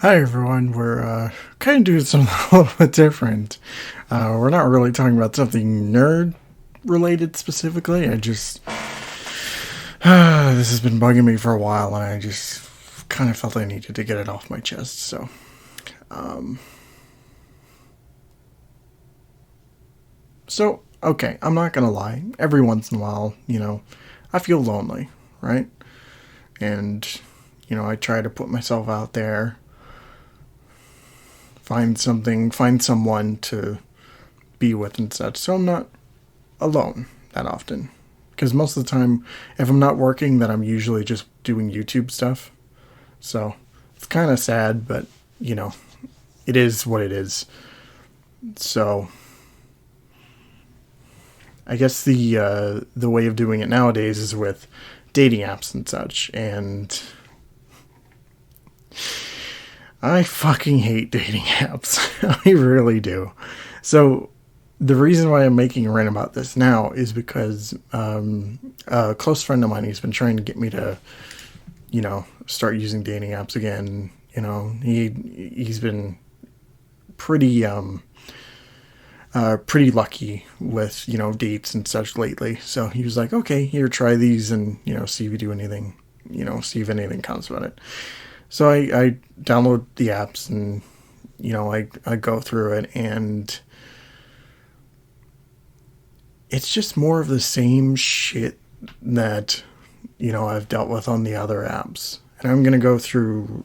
Hi everyone, we're kind of doing something a little bit different. We're not really talking about something nerd related specifically. This has been bugging me for a while and I just kind of felt I needed to get it off my chest. So, okay, I'm not gonna lie. Every once in a while, I feel lonely, right? And, I try to put myself out there, find someone to be with and such. So I'm not alone that often. Because most of the time, if I'm not working, then I'm usually just doing YouTube stuff. So it's kind of sad, but it is what it is. So I guess the way of doing it nowadays is with dating apps and such. And I fucking hate dating apps. I really do. So the reason why I'm making a rant about this now is because a close friend of mine, he's been trying to get me to, start using dating apps again. He's been pretty pretty lucky with dates and such lately. So he was like, okay, here, try these and see if you do anything, see if anything comes about it. So I download the apps and I go through it, and it's just more of the same shit that I've dealt with on the other apps. And I'm going to go through,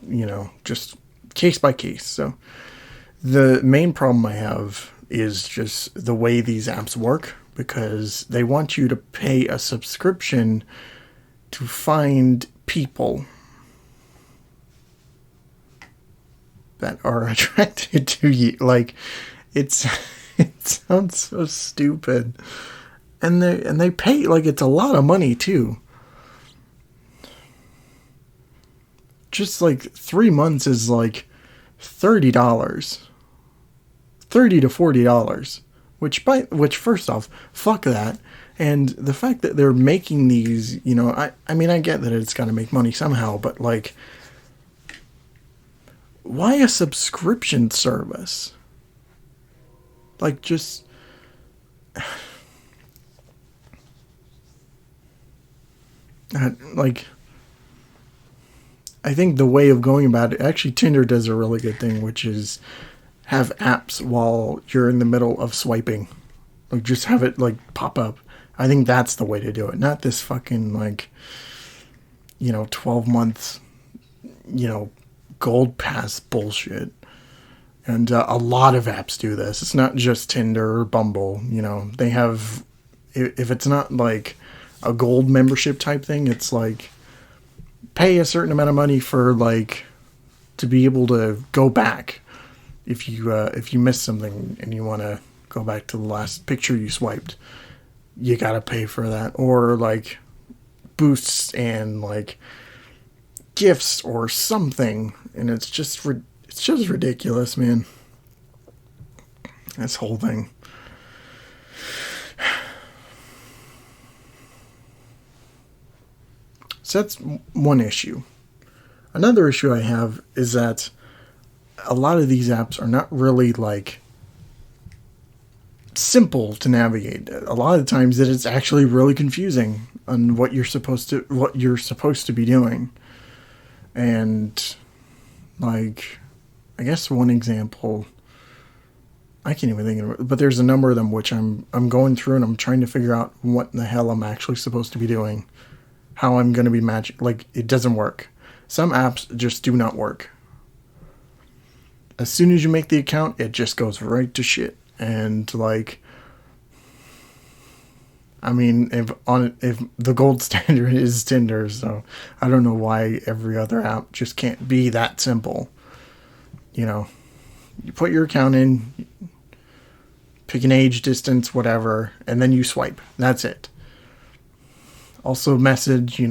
just case by case. So the main problem I have is just the way these apps work, because they want you to pay a subscription to find people that are attracted to you. Like, it sounds so stupid. And they pay, like, it's a lot of money too. Just like 3 months is like $30, $30 to $40, which first off, fuck that. And the fact that they're making these, I mean, I get that it's got to make money somehow, but like, why a subscription service? Like, just like, I think the way of going about it, actually Tinder does a really good thing, which is have apps while you're in the middle of swiping. Like, just have it like pop up. I think that's the way to do it. Not this fucking like 12 months gold pass bullshit. And a lot of apps do this. It's not just Tinder or Bumble. They have, if it's not like a gold membership type thing, it's like pay a certain amount of money for like to be able to go back if you miss something and you want to go back to the last picture you swiped. You gotta pay for that, or like boosts and like gifts or something, and it's just ridiculous, man. This whole thing. So that's one issue. Another issue I have is that a lot of these apps are not really like simple to navigate. A lot of the times that it's actually really confusing on what you're supposed to be doing. And like, I guess one example, I can't even think of it, but there's a number of them which I'm going through and I'm trying to figure out what in the hell I'm actually supposed to be doing. How I'm going to be matching. Like, it doesn't work. Some apps just do not work. As soon as you make the account, it just goes right to shit. And like, I mean, if the gold standard is Tinder, so I don't know why every other app just can't be that simple. You put your account in, pick an age, distance, whatever, and then you swipe. That's it. Also message,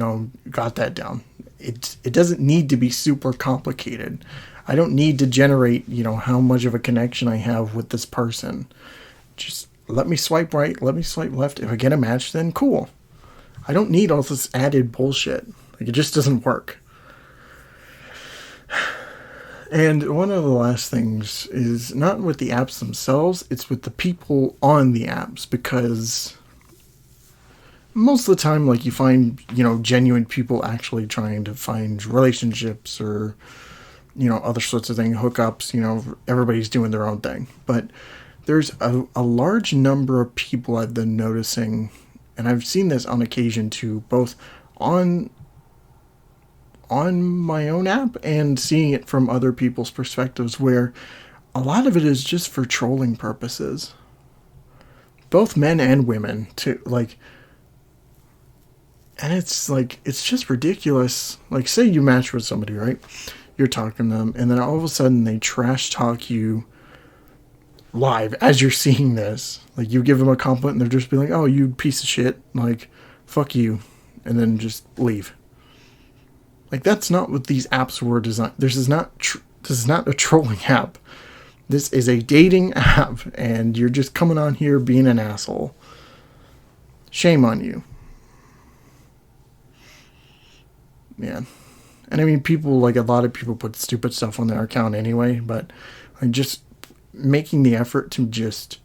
got that down. It doesn't need to be super complicated. I don't need to generate, how much of a connection I have with this person. Just let me swipe right, let me swipe left. If I get a match, then cool. I don't need all this added bullshit. Like, it just doesn't work. And one of the last things is not with the apps themselves, it's with the people on the apps, because most of the time, like, you find, genuine people actually trying to find relationships or, other sorts of things, hookups, everybody's doing their own thing. But there's a large number of people I've been noticing, and I've seen this on occasion too, both on my own app and seeing it from other people's perspectives, where a lot of it is just for trolling purposes. Both men and women, too, like, and it's like, it's just ridiculous. Like, say you match with somebody, right? You're talking to them, and then all of a sudden they trash talk you live as you're seeing this. Like, you give them a compliment and they're just be like, oh, you piece of shit, like, fuck you, and then just leave. Like, that's not what these apps were designed. This is not a trolling app. This is a dating app, and you're just coming on here being an asshole. Shame on you. Yeah. And I mean, people, like, a lot of people put stupid stuff on their account anyway, but like, just making the effort to just,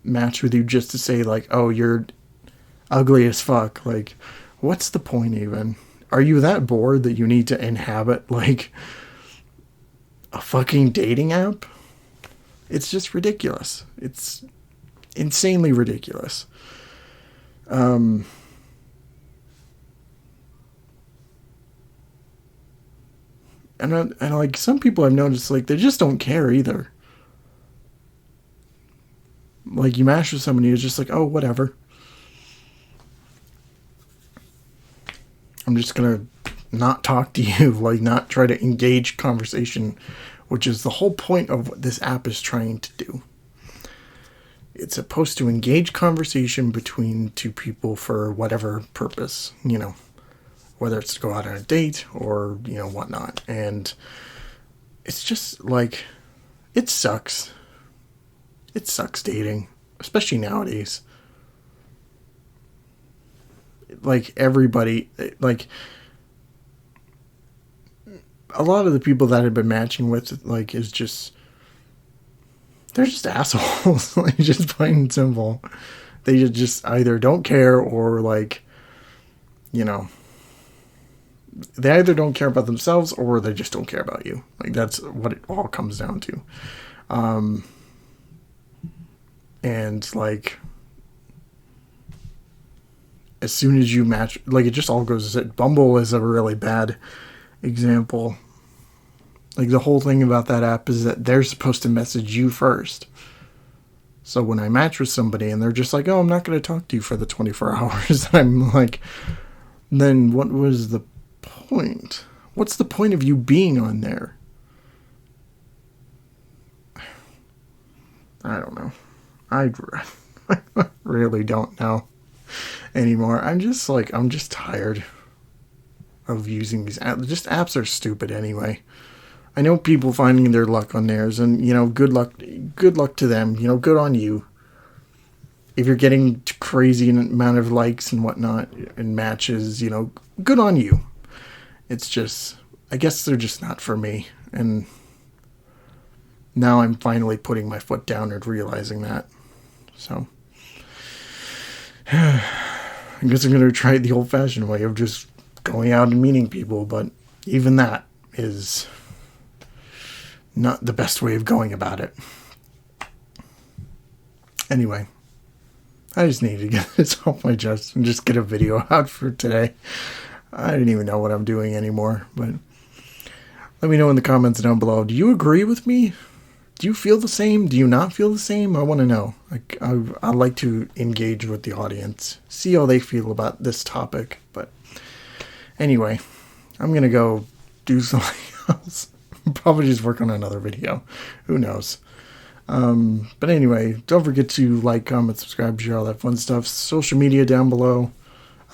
match with you just to say, like, oh, you're ugly as fuck. Like, what's the point even? Are you that bored that you need to inhabit, like, a fucking dating app? It's just ridiculous. It's insanely ridiculous. And like, some people I've noticed, like, they just don't care either. Like, you match with somebody who's just like, oh, whatever. I'm just gonna not talk to you, like, not try to engage conversation, which is the whole point of what this app is trying to do. It's supposed to engage conversation between two people for whatever purpose, whether it's to go out on a date or, whatnot. And it's just like, it sucks. It sucks dating, especially nowadays. Like, everybody, like, a lot of the people that I've been matching with, like, is just, they're just assholes. Like, just plain and simple. They just either don't care or, like, they either don't care about themselves or they just don't care about you. Like, that's what it all comes down to. And, like, as soon as you match, like, it just all goes to it. Bumble is a really bad example. Like, the whole thing about that app is that they're supposed to message you first. So when I match with somebody and they're just like, oh, I'm not going to talk to you for the 24 hours, I'm like, then what was the point? What's the point of you being on there? I don't know. I really don't know anymore. I'm just tired of using these apps. Just apps are stupid anyway. I know people finding their luck on theirs, and, good luck to them. Good on you. If you're getting crazy amount of likes and whatnot and matches, good on you. It's just, I guess they're just not for me. And now I'm finally putting my foot down and realizing that. So, I guess I'm going to try the old-fashioned way of just going out and meeting people, but even that is not the best way of going about it. Anyway, I just need to get this off my chest and just get a video out for today. I don't even know what I'm doing anymore, but let me know in the comments down below. Do you agree with me? Do you feel the same? Do you not feel the same? I want to know. Like, I like to engage with the audience, see how they feel about this topic. But anyway, I'm going to go do something else. Probably just work on another video. Who knows? But anyway, don't forget to like, comment, subscribe, share all that fun stuff. Social media down below.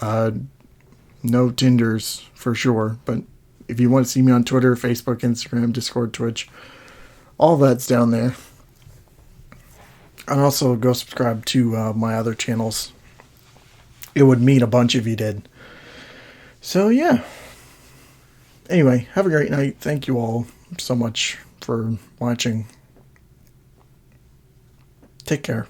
No Tinders for sure. But if you want to see me on Twitter, Facebook, Instagram, Discord, Twitch, all that's down there. And also go subscribe to my other channels. It would mean a bunch if you did. So yeah. Anyway, have a great night. Thank you all so much for watching. Take care.